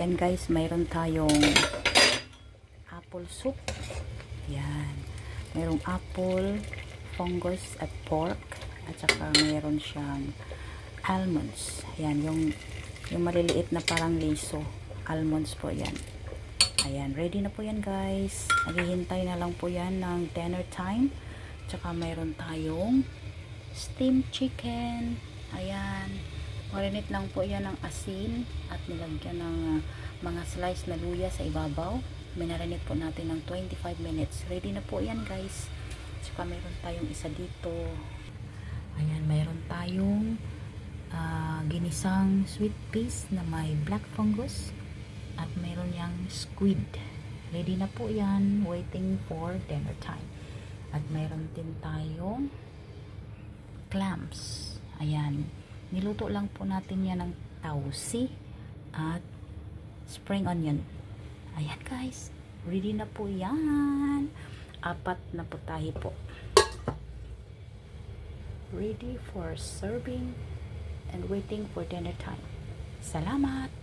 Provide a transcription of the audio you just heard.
Ayan guys, mayroon tayong apple soup. Ayan. Mayroong apple, fungus at pork. At saka mayroon siyang almonds. Ayan, yung maliliit na parang liso. Almonds po yan. Ayan, ready na po yan guys. Naghihintay na lang po yan ng dinner time. Tsaka mayroon tayong steamed chicken. Ayan. Marinate lang po yan ng asin at nilagyan ng mga slice na luya sa ibabaw. Minarinate po natin ng 25 minutes. Ready na po yan guys. Tsaka mayroon tayong isa dito. Ayan, mayroon tayong ginisang sweet peas na may black fungus. At mayroon yang squid. Ready na po yan. Waiting for dinner time. At mayroon din tayong clams. Ayan. Niluto lang po natin yan ng tausi at spring onion. Ayan guys. Ready na po yan. 4 na putahe po. Ready for serving and waiting for dinner time. Salamat!